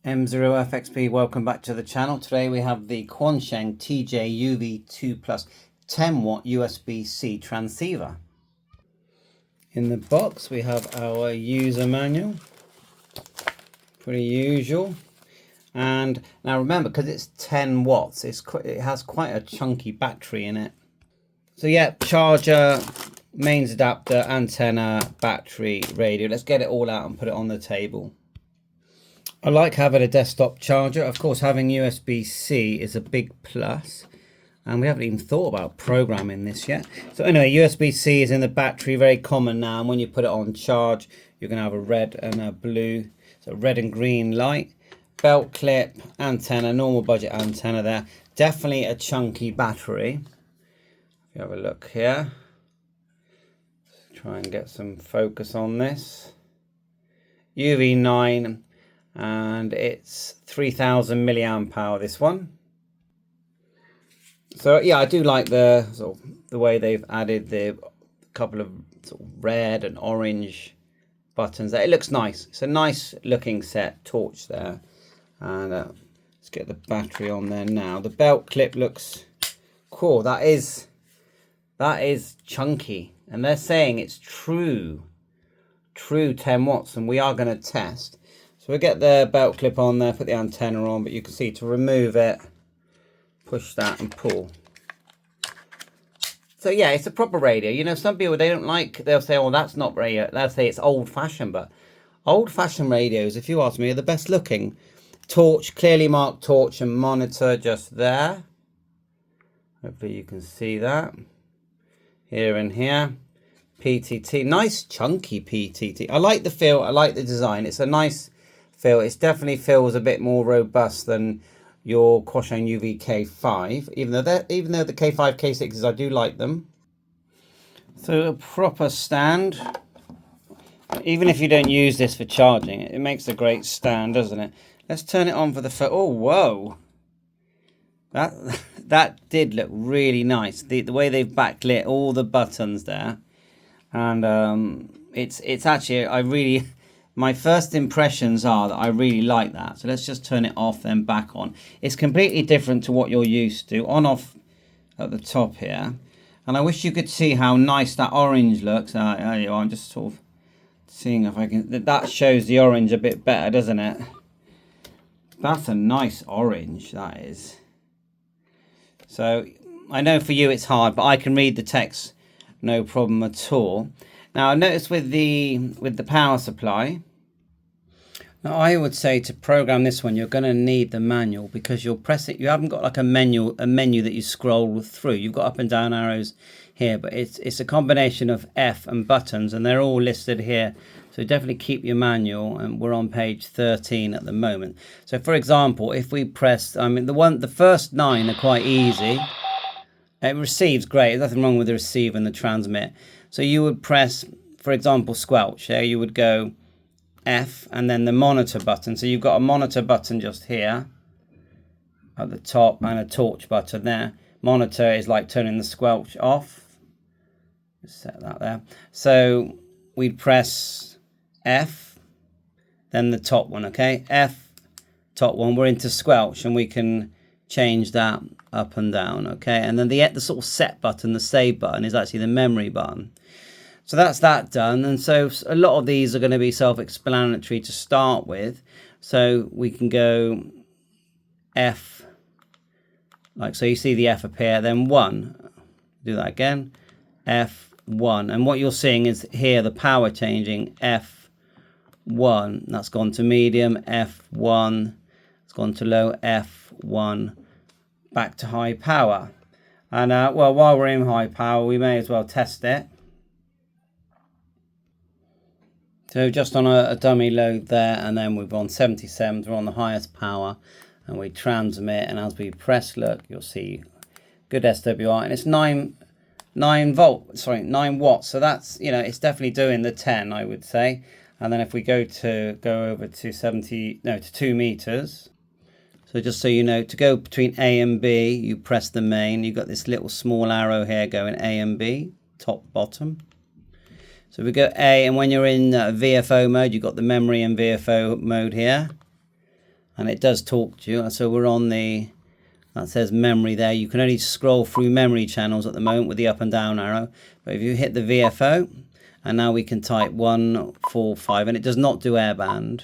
M0FXP, welcome back to the channel. Today we have the Quansheng TJ UV-2 Plus 10 watt USB-C transceiver. In the box we have our user manual, pretty usual. And now remember, because it's 10 watts, it has quite a chunky battery in it. So yeah, charger, mains adapter, antenna, battery, radio. Let's get it all out and put it on the table. I like having a desktop charger. Of course, having USB-C is a big plus. And we haven't even thought about programming this yet. So anyway, USB-C is in the battery, very common now. And when you put it on charge, you're going to have a red and a blue, so red and green light. Belt clip, antenna, normal budget antenna there. Definitely a chunky battery. If you have a look here. Let's try and get some focus on this. UV-9. And it's 3000 milliamp hour, this one. So yeah, I do like the way they've added the couple of red and orange buttons there. It looks nice. It's a nice looking set torch there. And let's get the battery on there now. The belt clip looks cool. That is chunky, and they're saying it's true 10 watts, and we are going to test. So we'll get the belt clip on there, put the antenna on, but you can see to remove it, push that and pull. So yeah, it's a proper radio. You know, some people, they don't like, they'll say, oh, that's not radio. They'll say it's old fashioned, but old fashioned radios, if you ask me, are the best looking. Torch, clearly marked torch and monitor just there. Hopefully you can see that. Here and here. PTT, nice chunky PTT. I like the feel, I like the design. It's a nice feel. It definitely feels a bit more robust than your Quansheng UV K5, even though the K5, K6s, I do like them. So a proper stand. Even if you don't use this for charging, it makes a great stand, doesn't it? Let's turn it on for the phone. Oh, whoa. That did look really nice. The way they've backlit all the buttons there. And it's actually, my first impressions are that I really like that. So let's just turn it off, then back on. It's completely different to what you're used to. On, off at the top here. And I wish you could see how nice that orange looks. I'm just sort of seeing if I can. That shows the orange a bit better, doesn't it? That's a nice orange, that is. So I know for you it's hard, but I can read the text no problem at all. Now I noticed with the power supply. Now I would say to program this one, you're going to need the manual, because you'll press it. You haven't got like a menu that you scroll through. You've got up and down arrows here, but it's a combination of F and buttons, and they're all listed here. So definitely keep your manual, and we're on page 13 at the moment. So for example, if we press, the first 9 are quite easy. It receives great. There's nothing wrong with the receive and the transmit. So you would press, for example, squelch. There you would go F and then the monitor button. So you've got a monitor button just here at the top and a torch button there. Monitor is like turning the squelch off. Just set that there. So we'd press F, then the top one, okay? F, top one. We're into squelch, and we can change that up and down, okay? And then the sort of set button, the save button, is actually the memory button. So that's that done. And so a lot of these are going to be self-explanatory to start with. So we can go F, like so. You see the F appear, then 1. Do that again, F1. And what you're seeing is here the power changing. F1, that's gone to medium. F1, it's gone to low. F1, back to high power. And well, while we're in high power, we may as well test it. So just on a dummy load there, and then we're on 77s, we're on the highest power, and we transmit, and as we press, look, you'll see good SWR, and it's 9 watts. So that's, you know, it's definitely doing the 10, I would say. And then if we go over to 2 meters. So just so you know, to go between A and B, you press the main. You've got this little small arrow here going A and B, top, bottom. So we go A, and when you're in VFO mode, you've got the memory and VFO mode here. and it does talk to you. So we're on the, that says memory there. You can only scroll through memory channels at the moment with the up and down arrow. But if you hit the VFO, and now we can type 145, and it does not do airband.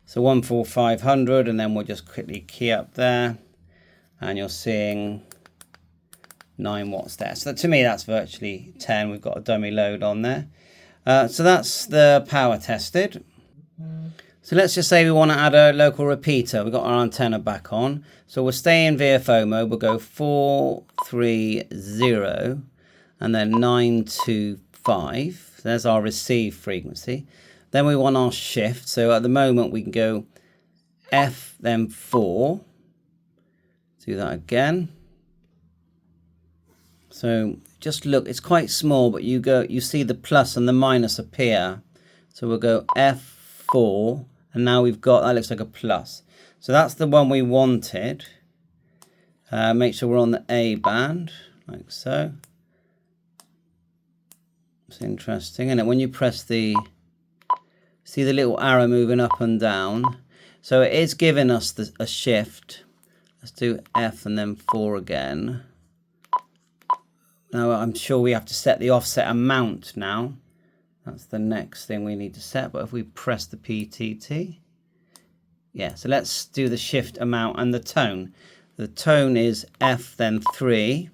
So 14500, and then we'll just quickly key up there, and you're seeing 9 watts there. So to me, that's virtually 10. We've got a dummy load on there. So that's the power tested. So let's just say we want to add a local repeater. We've got our antenna back on. So we'll stay in VFO mode. We'll go 430 and then 925. So there's our receive frequency. Then we want our shift. So at the moment we can go F, then 4. Do that again. So just look, it's quite small, but you see the plus and the minus appear. So we'll go F4, and now we've got, that looks like a plus. So that's the one we wanted. Make sure we're on the A band, like so. It's interesting, and when you press the, see the little arrow moving up and down. So it is giving us a shift. Let's do F and then 4 again. Now I'm sure we have to set the offset amount now. That's the next thing we need to set. But if we press the PTT, yeah, so let's do the shift amount and the tone. The tone is F then 3,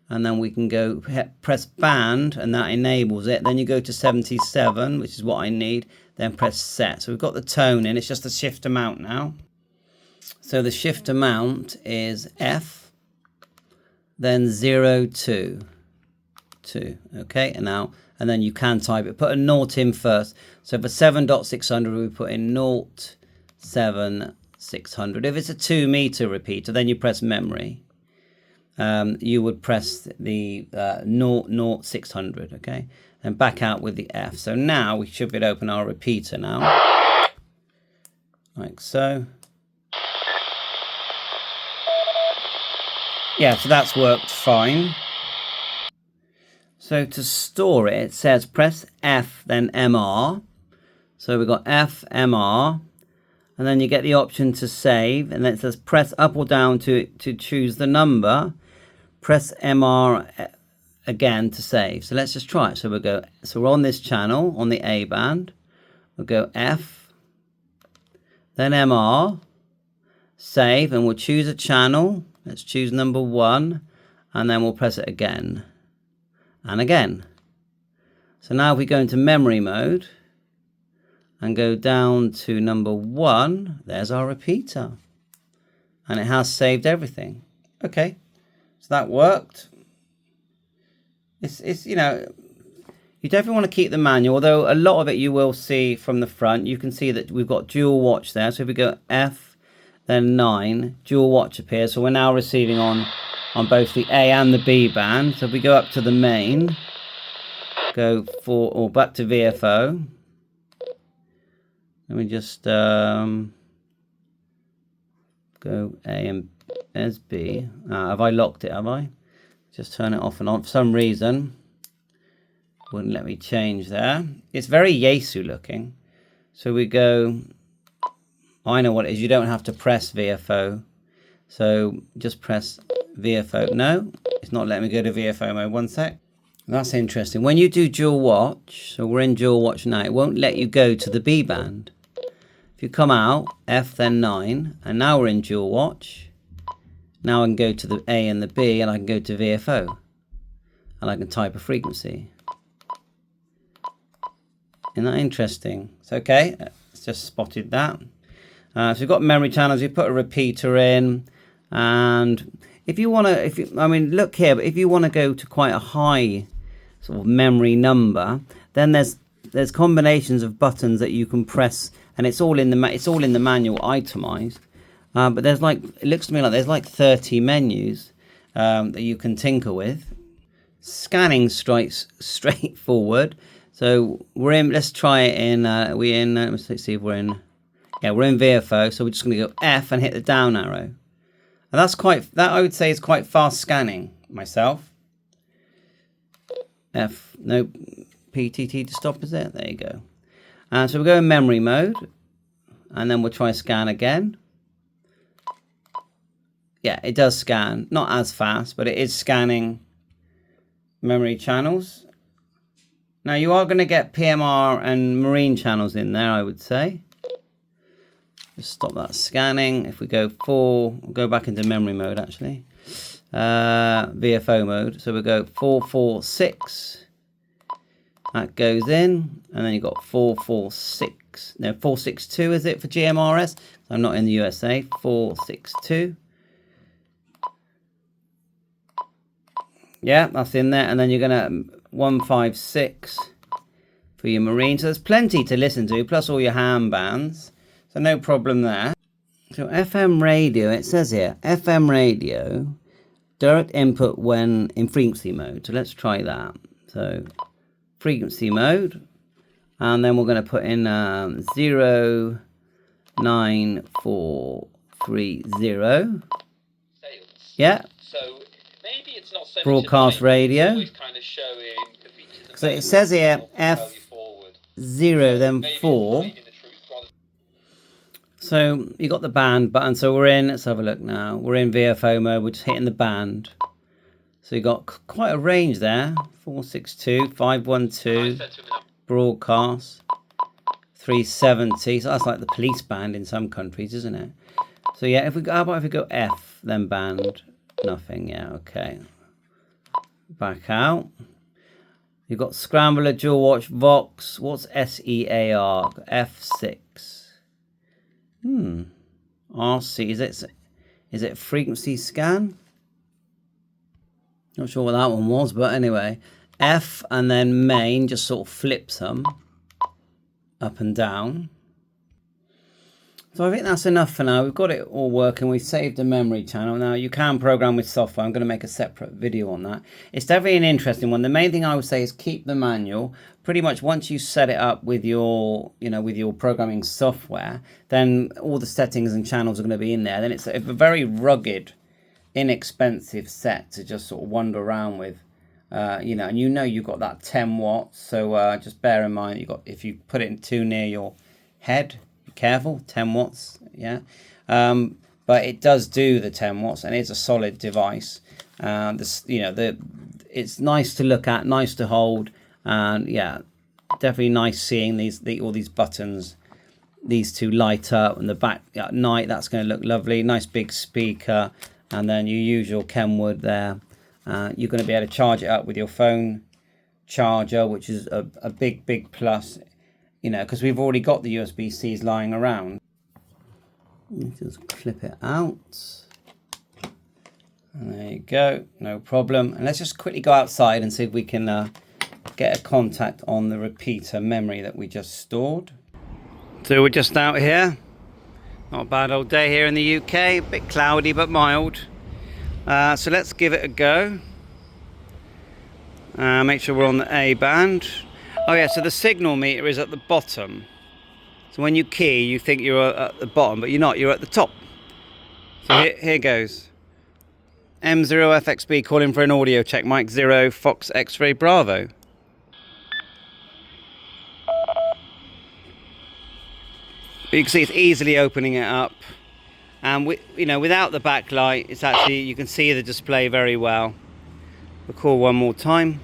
and then we can go press band, and that enables it. Then you go to 77, which is what I need, then press set. So we've got the tone in, it's just the shift amount now. So the shift amount is F, then 0, 2, 2, okay, and then you can type it. Put a 0 in first. So for 7.600, we put in 0, 7, 600. If it's a 2 meter repeater, then you press memory. You would press the 0, 600, okay, and back out with the F. So now we should be able to open our repeater now, like so. Yeah, so that's worked fine. So to store it, it says press F, then MR. So we've got F, MR, and then you get the option to save, and then it says press up or down to choose the number. Press MR again to save. So let's just try it. So we'll go, so we're on this channel, on the A band. We'll go F, then MR, save, and we'll choose a channel. Let's choose number 1, and then we'll press it again and again. So now if we go into memory mode and go down to number 1, there's our repeater, and it has saved everything. Okay, so that worked. It's you know, you definitely want to keep the manual, although a lot of it you will see from the front. You can see that we've got dual watch there. So if we go F, then 9, dual watch appears. So we're now receiving on both the A and the B band. So if we go up to the main, go for, or back to VFO. Let me just go A and as B. Have I locked it, have I? Just turn it off and on. For some reason, wouldn't let me change there. It's very Yaesu looking. So we go, I know what it is. You don't have to press VFO. So just press VFO. No, it's not letting me go to VFO mode. One sec. That's interesting. When you do dual watch, so we're in dual watch now, it won't let you go to the B band. If you come out, F then 9, and now we're in dual watch. Now I can go to the A and the B, and I can go to VFO. And I can type a frequency. Isn't that interesting? It's okay. It's just spotted that. So we've got memory channels. You put a repeater in, and if you want to, I mean, look here. But if you want to go to quite a high sort of memory number, then there's combinations of buttons that you can press, and it's all in the manual itemized. But there's like, it looks to me like there's like 30 menus that you can tinker with. Scanning strikes straightforward. So we're in. Let's try it in. Let's see if we're in. Yeah, we're in VFO. So we're just going to go F and hit the down arrow. And that I would say is quite fast scanning myself. F, no, PTT to stop, is it? There you go. So we go in memory mode. and then we'll try scan again. Yeah, it does scan, not as fast, but it is scanning memory channels. Now you are going to get PMR and marine channels in there, I would say. Just stop that scanning. If we go we'll go back into memory mode actually. VFO mode. So we'll go 446. That goes in, and then you've got 446. No, 462 is it for GMRS? I'm not in the USA. 462. Yeah, that's in there, and then you're gonna 156 for your marine. So there's plenty to listen to, plus all your ham bands. So no problem there. So FM radio, it says here, FM radio, direct input when in frequency mode. So let's try that. So frequency mode, and then we're going to put in 09430. Yeah. So maybe it's not so broadcast radio. Kind of so it says here F0 then 4. So you got the band button. So we're in. Let's have a look now. We're in VFO mode. We're just hitting the band. So you got quite a range there. 462, 512, broadcast, 370. So that's like the police band in some countries, isn't it? So yeah, how about if we go F, then band, nothing. Yeah, okay. Back out. You've got Scrambler, Dual Watch, Vox. What's SEAR? F6. RC. Is it frequency scan? Not sure what that one was, but anyway. F and then main just sort of flips them up and down. So I think that's enough for now. We've got it all working. We've saved a memory channel. Now you can program with software. I'm going to make a separate video on that. It's definitely an interesting one. The main thing I would say is keep the manual. Pretty much once you set it up with your, with your programming software, then all the settings and channels are going to be in there. Then it's a very rugged, inexpensive set to just sort of wander around with. And you've got that 10 watts. So just bear in mind if you put it too near your head. Careful, 10 watts, yeah, but it does do the 10 watts, and it's a solid device. It's nice to look at, nice to hold, and yeah, definitely nice seeing all these buttons, these two light up, and the back at night. That's going to look lovely. Nice big speaker, and then your usual Kenwood there. You're going to be able to charge it up with your phone charger, which is a big plus. Because we've already got the USB-Cs lying around. Just clip it out. And there you go, no problem. And let's just quickly go outside and see if we can get a contact on the repeater memory that we just stored. So we're just out here. Not a bad old day here in the UK. A bit cloudy but mild. So let's give it a go. Make sure we're on the A band. Oh yeah, so the signal meter is at the bottom. So when you key, you think you're at the bottom, but you're not, you're at the top. So here goes. M0FXB calling for an audio check. Mike 0, Fox X-Ray Bravo. You can see it's easily opening it up. And without the backlight, it's actually, you can see the display very well. We'll call one more time.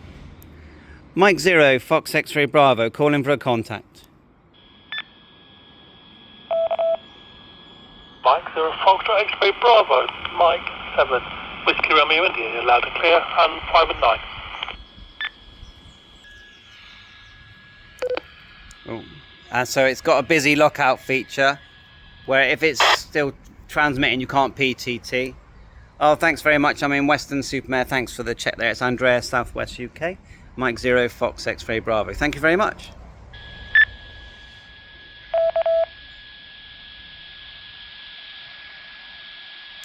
Mike 0, Fox X-Ray Bravo, calling for a contact. Mike 0, Fox X-Ray Bravo, Mike 7, Whiskey Romeo India, loud and clear, and 5 and 9. Oh. So it's got a busy lockout feature, where if it's still transmitting, you can't PTT. Oh, thanks very much. I'm in Western Supermare. Thanks for the check there. It's Andrea, Southwest UK. Mike 0, Fox X-Ray Bravo. Thank you very much.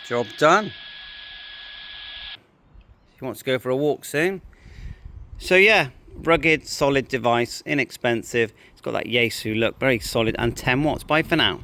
Job done. He wants to go for a walk soon. So yeah, rugged, solid device, inexpensive. It's got that Yaesu look, very solid, and 10 watts. Bye for now.